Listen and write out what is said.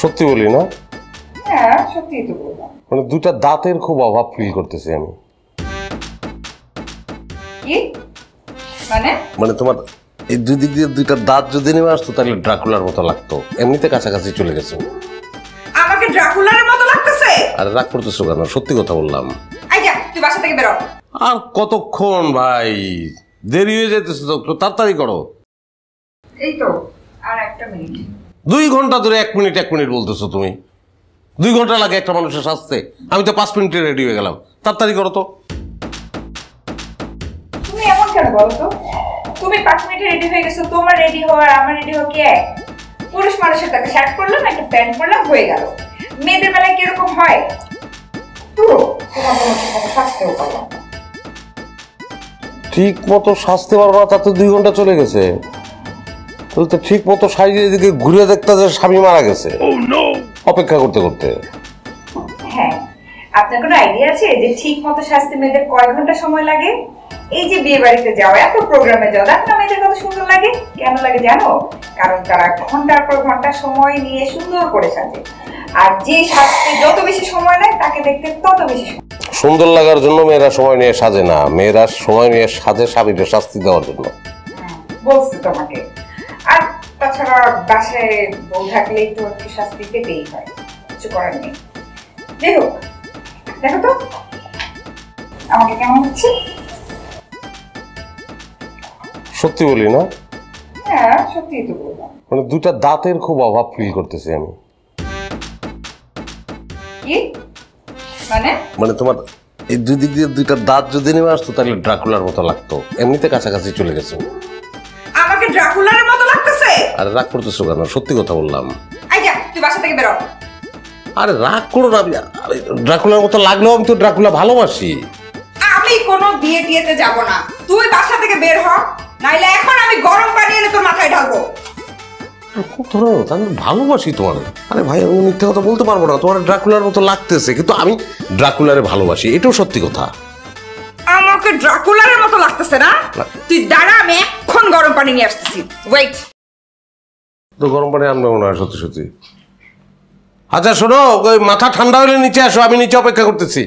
সত্যি বলি না? হ্যাঁ সত্যিই তো বললাম। মানে দুটা দাঁতের খুব অভাব ফিল করতেছি আমি। কি মানে? মানে তোমার এই দুই দিক দিয়ে দুইটা দাঁত যদি নেমে আসতো তাহলে ড্রাকুলার মতো লাগতো। এমনিতে কাছাকাছি চলে গেছো। আমাকে ড্রাকুলার মতো লাগতেছে? আরে রাগ করতেছো কেন? সত্যি কথা বললাম। আইজা তুই বাসা থেকে বেরো। আর কতক্ষণ ভাই, দেরি হয়ে যেতেছে তো, একটু তাড়াতাড়ি করো। এই তো আর একটা মিনিট। 2 ঘন্টা ধরে 1 মিনিট 1 মিনিট বলতেছো তুমি। 2 ঘন্টা লাগে একটা মানুষের সাজতে, আমি তো 5 মিনিটে রেডি হয়ে গেলাম। তাড়াতাড়ি করো তো। তুমি এমন কেন বলো তো? তুমি 5 মিনিটে রেডি হয়ে গেছো, তোমার রেডি হওয়ার আমার রেডি হওয়া কি এক? পুরুষ মানুষের তাকে শার্ট পরলাম, একটা প্যান্ট পরলাম, হয়ে গেল। মেয়েদের বেলায় কিরকম হয়? তো তোমার কোনো ঠিকমতো সাজতেও পারলাম না। ঠিক মতো সাজতে পারবো না, তাতে 2 ঘন্টা চলে গেছে। তুই তো ঠিক মতো সাইজে এদিকে ঘুরে দেখতে যে স্বামী মারা গেছে অপেক্ষা করতে করতে। হ্যাঁ, আপনার কোনো আইডিয়া আছে যে ঠিক মতো সাজতে মেয়েদের কয় ঘন্টা সময় লাগে? এই যে বিয়ে বাড়িতে যাও, এত প্রোগ্রামে যাও, দেখো না মেয়েদের কত সুন্দর লাগে। কেন লাগে জানো? কারণ তারা ঘন্টার পর ঘন্টা সময় নিয়ে সুন্দর করে সাজে। আর যে সাজতে যত বেশি সময় নেয় তাকে দেখতে তত বেশি সুন্দর লাগার জন্য মেয়েরা সময় নিয়ে সাজে না, মেয়েরা সময় নিয়ে সাজে স্বামীকে শাস্তি দেওয়ার জন্য। বলছি তোমাকে। আর তাছাড়া বাসায় বউ থাকলেই তো একটু শাস্তি পেতেই হয়, কিছু করার নেই। যাই হোক, দেখো তো আমাকে কেমন হচ্ছে। সত্যি বলি না? হ্যাঁ সত্যিই তো বললাম। মানে দুটা দাঁতের খুব অভাব ফিল করতেছি আমি। কি মানে? মানে তোমার এই দুই দিক দিয়ে দুইটা দাঁত যদি নেমে আসতো তাহলে ড্রাকুলার মতো লাগতো। এমনিতে কাছাকাছি চলে গেছো। আমাকে ড্রাকুলার মতো লাগতেছে? আরে রাগ করতেছো কেন? সত্যি কথা বললাম। আইজা তুই বাসা থেকে বেরো। আরে রাগ করো না, ড্রাকুলার মতো লাগলেও আমি তো ড্রাকুলা ভালোবাসি। আমি কোনো বিয়ে টিয়েতে যাব না, তুই বাসা থেকে বের হ, নাইলে এখন আমি গরম পানি এনে তোর মাথায় ঢালবো। খুব ধরো, আমি ভালোবাসি তোমার। আরে ভাই, আমি মিথ্যে কথা বলতে পারবো না, তোমার ড্রাকুলার মতো লাগতেছে, কিন্তু আমি ড্রাকুলারে ভালোবাসি, এটাও সত্যি কথা। আমাকে ড্রাকুলারের মতো লাগতেছে না? তুই দাঁড়া, আমি এখন গরম পানি নিয়ে আসতেছি, ওয়েট। তো গরম পানি আনবে মনে হয় সত্যি সত্যি। আচ্ছা শোনো, ওই মাথা ঠান্ডা হলে নিচে আসো, আমি নিচে অপেক্ষা করতেছি।